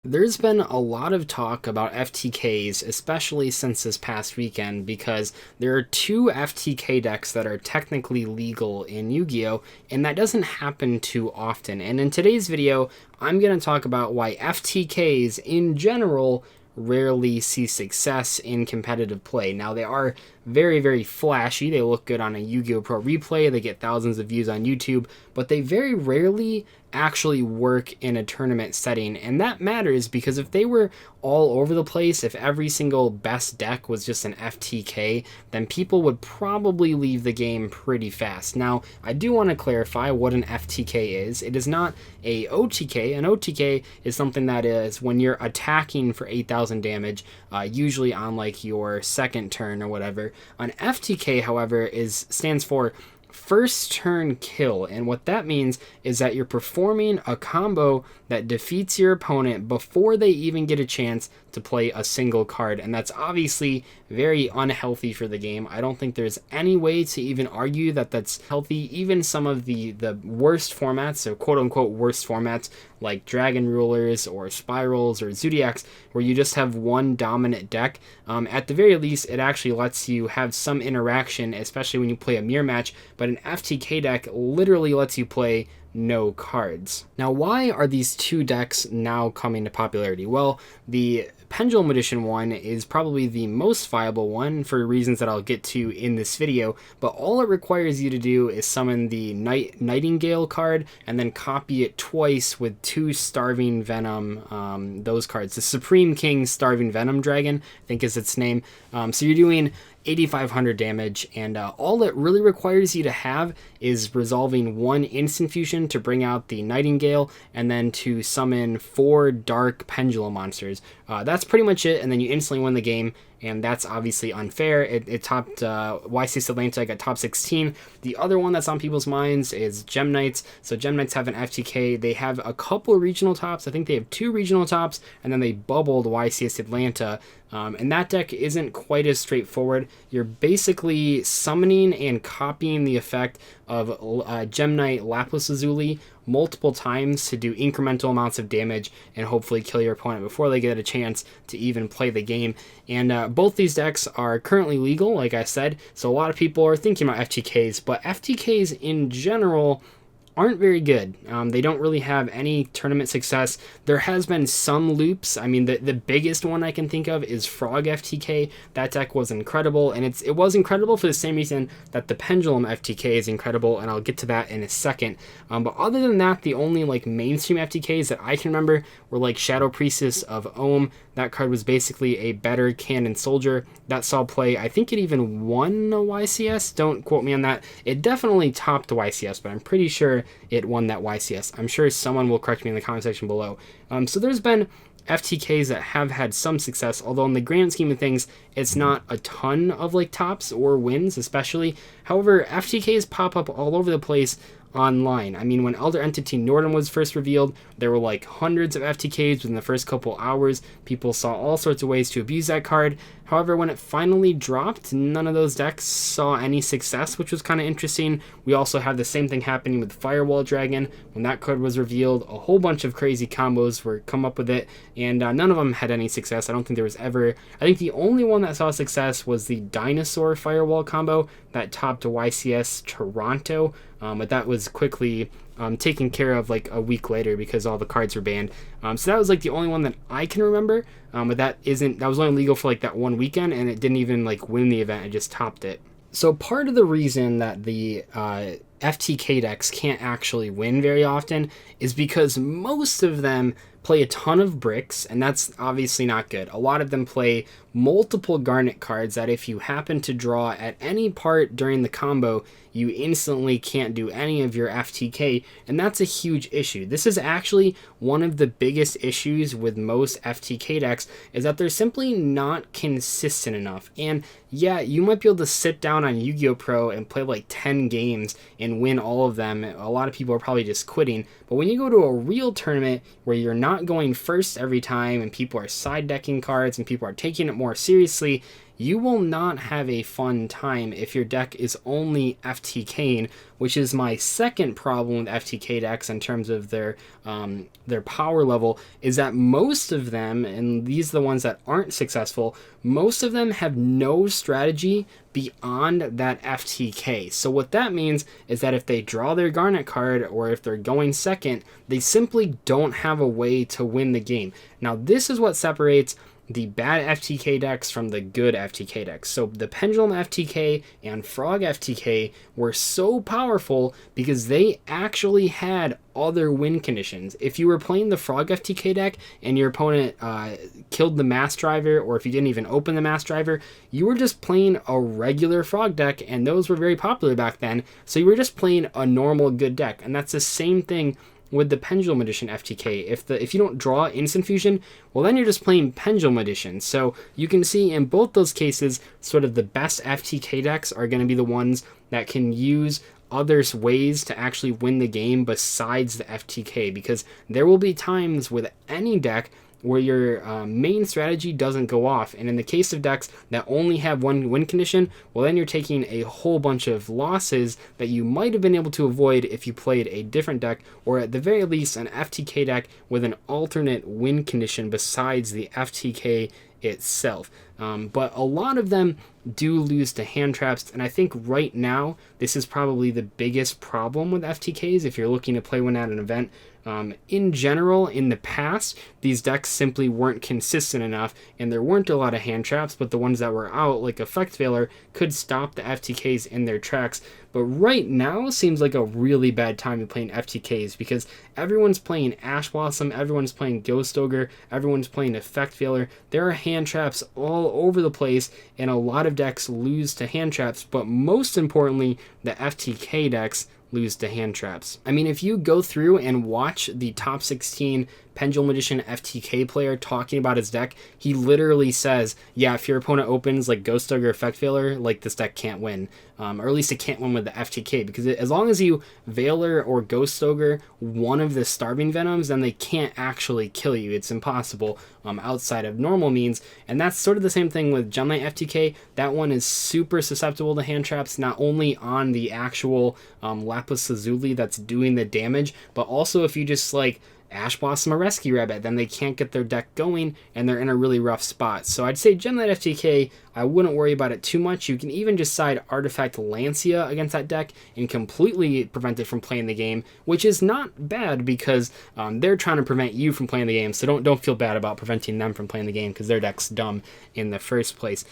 There's been a lot of talk about FTKs, especially since this past weekend, because there are two FTK decks that are technically legal in Yu-Gi-Oh! And that doesn't happen too often. And in today's video, I'm going to talk about why FTKs in general rarely see success in competitive play. Now, they are very, very flashy. They look good on a Yu-Gi-Oh! Pro replay. They get thousands of views on YouTube, but they very rarely actually work in a tournament setting. And that matters because if they were all over the place, if every single best deck was just an FTK, then people would probably leave the game pretty fast. Now, I do want to clarify what an FTK is. It is not a OTK. An OTK is something that is when you're attacking for 8,000 damage, usually on like your second turn or whatever. An FTK, however, stands for first turn kill, and what that means is that you're performing a combo that defeats your opponent before they even get a chance to play a single card, and that's obviously very unhealthy for the game. I don't think there's any way to even argue that that's healthy. Even some of the worst formats, so quote-unquote worst formats, like Dragon Rulers or Spirals or Zodiacs, where you just have one dominant deck, at the very least, it actually lets you have some interaction, especially when you play a mirror match, but an FTK deck literally lets you play no cards. Now, why are these two decks now coming to popularity? Well, the Pendulum Edition one is probably the most viable one for reasons that I'll get to in this video, but all it requires you to do is summon the Nightingale card and then copy it twice with two Starving Venom, those cards. The Supreme King Starving Venom Dragon, I think is its name. So you're doing 8,500 damage, and all it really requires you to have is resolving one instant fusion to bring out the Nightingale, and then to summon 4 dark pendulum monsters. That's pretty much it, and then you instantly win the game, and that's obviously unfair. It topped YCS Atlanta, got top 16. The other one that's on people's minds is Gem Knights. So Gem Knights have an FTK. They have a couple regional tops. I think they have 2 regional tops, and then they bubbled YCS Atlanta. And that deck isn't quite as straightforward. You're basically summoning and copying the effect of Gem Knight Lapis Lazuli multiple times to do incremental amounts of damage and hopefully kill your opponent before they get a chance to even play the game. And both these decks are currently legal, like I said, so a lot of people are thinking about FTKs, but FTKs in general aren't very good. They don't really have any tournament success. There has been some loops. I mean, the biggest one I can think of is Frog FTK. That deck was incredible, and it was incredible for the same reason that the Pendulum FTK is incredible, and I'll get to that in a second. But other than that, the only like mainstream FTKs that I can remember were like Shadow Priestess of Ohm. That card was basically a better Cannon Soldier that saw play. I think it even won a YCS. Don't quote me on that. It definitely topped the YCS, but I'm pretty sure it won that YCS. I'm sure someone will correct me in the comment section below. So there's been FTKs that have had some success, although in the grand scheme of things, it's not a ton of like tops or wins, especially. However, FTKs pop up all over the place online. I mean, when Elder Entity Norden was first revealed, there were like hundreds of FTKs within the first couple hours. People saw all sorts of ways to abuse that card. However, when it finally dropped, none of those decks saw any success, which was kind of interesting. We also had the same thing happening with Firewall Dragon. When that card was revealed, a whole bunch of crazy combos were come up with it, and none of them had any success. I don't think there was ever... I think the only one that saw success was the Dinosaur Firewall combo that topped YCS Toronto, but that was quickly taken care of like a week later because all the cards were banned. So that was like the only one that I can remember, but that was only legal for like that one weekend, and it didn't even like win the event, it just topped it. So part of the reason that the FTK decks can't actually win very often is because most of them play a ton of bricks, and that's obviously not good. A lot of them play multiple Garnet cards that if you happen to draw at any part during the combo, you instantly can't do any of your FTK, and that's a huge issue. This is actually one of the biggest issues with most FTK decks, is that they're simply not consistent enough. And yeah, you might be able to sit down on Yu-Gi-Oh! Pro and play like 10 games and win all of them. A lot of people are probably just quitting, but when you go to a real tournament where you're not going first every time and people are side decking cards and people are taking it more seriously, you will not have a fun time if your deck is only FTKing, which is my second problem with FTK decks in terms of their power level, is that most of them, and these are the ones that aren't successful, most of them have no strategy beyond that FTK. So what that means is that if they draw their Garnet card, or if they're going second, they simply don't have a way to win the game. Now this is what separates the bad FTK decks from the good FTK decks. So the Pendulum FTK and Frog FTK were so powerful because they actually had other win conditions. If you were playing the Frog FTK deck and your opponent killed the Mass Driver, or if you didn't even open the Mass Driver, you were just playing a regular Frog deck, and those were very popular back then. So you were just playing a normal good deck, and that's the same thing with the Pendulum Edition FTK. If you don't draw Instant Fusion, well then you're just playing Pendulum Edition. So you can see in both those cases, sort of the best FTK decks are going to be the ones that can use other ways to actually win the game besides the FTK, because there will be times with any deck where your main strategy doesn't go off. And in the case of decks that only have one win condition, well then you're taking a whole bunch of losses that you might have been able to avoid if you played a different deck, or at the very least an FTK deck with an alternate win condition besides the FTK itself. But a lot of them do lose to hand traps, and I think right now this is probably the biggest problem with FTKs if you're looking to play one at an event. In general, in the past, these decks simply weren't consistent enough, and there weren't a lot of hand traps, but the ones that were out, like Effect Veiler, could stop the FTKs in their tracks. But right now seems like a really bad time to play FTKs, because everyone's playing Ash Blossom, everyone's playing Ghost Ogre, everyone's playing Effect Veiler. There are hand traps all over the place, and a lot of decks lose to hand traps, but most importantly, the FTK decks lose to hand traps. I mean, if you go through and watch the top 16 Pendulum Edition FTK player talking about his deck, he literally says, yeah, if your opponent opens like Ghost Ogre, Effect Veiler, like this deck can't win. Or at least it can't win with the FTK, because as long as you Veiler or Ghost Ogre one of the Starving Venoms, then they can't actually kill you. It's impossible outside of normal means. And that's sort of the same thing with Gemlight FTK. That one is super susceptible to hand traps, not only on the actual Lapis Lazuli that's doing the damage, but also if you just like Ash Blossom or Rescue Rabbit, then they can't get their deck going and they're in a really rough spot. So I'd say Gemlight FTK, I wouldn't worry about it too much. You can even just side Artifact Lancia against that deck and completely prevent it from playing the game, which is not bad because they're trying to prevent you from playing the game. So don't feel bad about preventing them from playing the game, because their deck's dumb in the first place.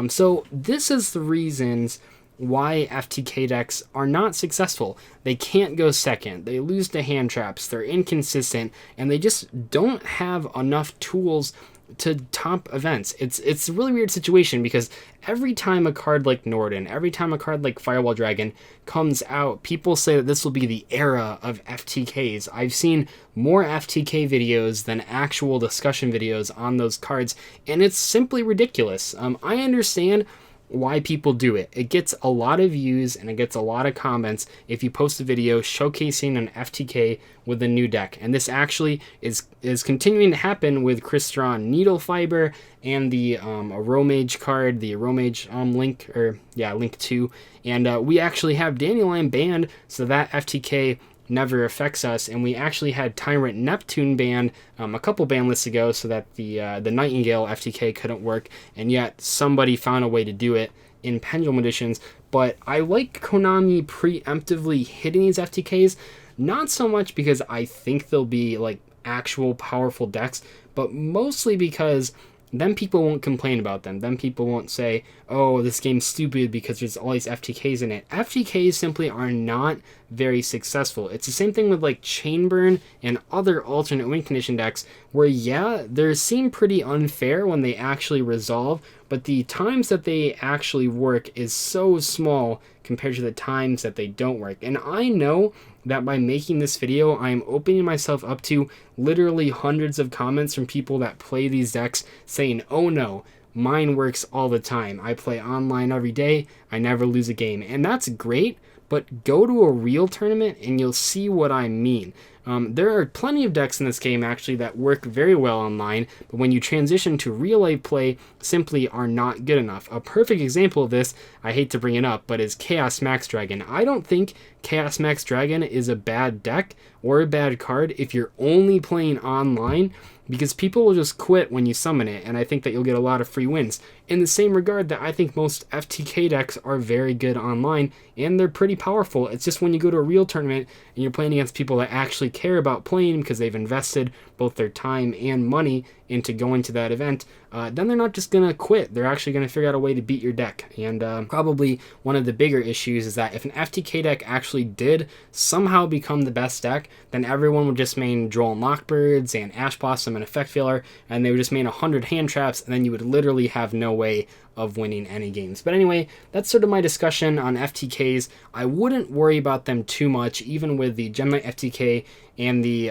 So this is the reasons why FTK decks are not successful. They can't go second, they lose to hand traps, they're inconsistent, and they just don't have enough tools to top events. It's a really weird situation, because every time a card like Norden, every time a card like Firewall Dragon comes out, people say that this will be the era of FTKs. I've seen more FTK videos than actual discussion videos on those cards, and it's simply ridiculous. I understand why people do it. It gets a lot of views and it gets a lot of comments if you post a video showcasing an FTK with a new deck. And this actually is continuing to happen with Crystron Needle Fiber and the Aromage card, the Aromage Link 2. And we actually have Dandelion banned, so that FTK never affects us, and we actually had Tyrant Neptune banned a couple ban lists ago, so that the Nightingale FTK couldn't work, and yet somebody found a way to do it in Pendulum Editions. But I like Konami preemptively hitting these FTKs, not so much because I think they'll be like actual powerful decks, but mostly because then people won't complain about them. Then people won't say, oh, this game's stupid because there's all these FTKs in it. FTKs simply are not very successful. It's the same thing with like Chainburn and other alternate win condition decks, where yeah, they seem pretty unfair when they actually resolve, but the times that they actually work is so small compared to the times that they don't work. And I know that by making this video, I am opening myself up to literally hundreds of comments from people that play these decks saying, oh no, mine works all the time. I play online every day, I never lose a game. And that's great, but go to a real tournament and you'll see what I mean. There are plenty of decks in this game actually that work very well online, but when you transition to real life play, simply are not good enough. A perfect example of this, I hate to bring it up, but is Chaos Max Dragon. I don't think Chaos Max Dragon is a bad deck or a bad card if you're only playing online, because people will just quit when you summon it, and I think that you'll get a lot of free wins. In the same regard that I think most FTK decks are very good online, and they're pretty powerful. It's just when you go to a real tournament and you're playing against people that actually care about playing because they've invested both their time and money into going to that event, then they're not just going to quit. They're actually going to figure out a way to beat your deck. And probably one of the bigger issues is that if an FTK deck actually did somehow become the best deck, then everyone would just main Droll and Lockbirds and Ash Blossom and Effect Failure, and they would just main 100 hand traps, and then you would literally have no way of winning any games. But anyway, that's sort of my discussion on FTKs. I wouldn't worry about them too much, even with the Gem Knight FTK and the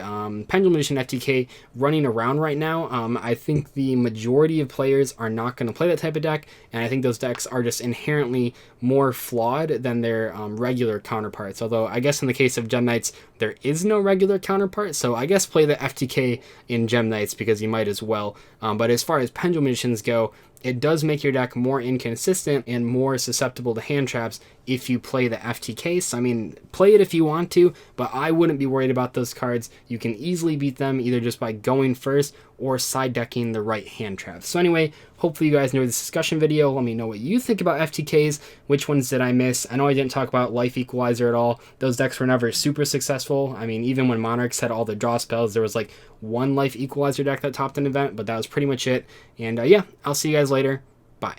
Pendulum Magician FTK running around right now. I think the majority of players are not going to play that type of deck, and I think those decks are just inherently more flawed than their regular counterparts. Although I guess in the case of Gem Knights, there is no regular counterpart, so I guess play the FTK in Gem Knights because you might as well. But as far as Pendulum Magicians go, it does make your deck more inconsistent and more susceptible to hand traps if you play the FTKs. So, I mean, play it if you want to, but I wouldn't be worried about those cards. You can easily beat them either just by going first or side decking the right hand traps. So anyway, hopefully you guys enjoyed this discussion video. Let me know what you think about FTKs. Which ones did I miss? I know I didn't talk about Life Equalizer at all. Those decks were never super successful. I mean, even when Monarchs had all the draw spells, there was like one Life Equalizer deck that topped an event, but that was pretty much it. And yeah, I'll see you guys later. Bye.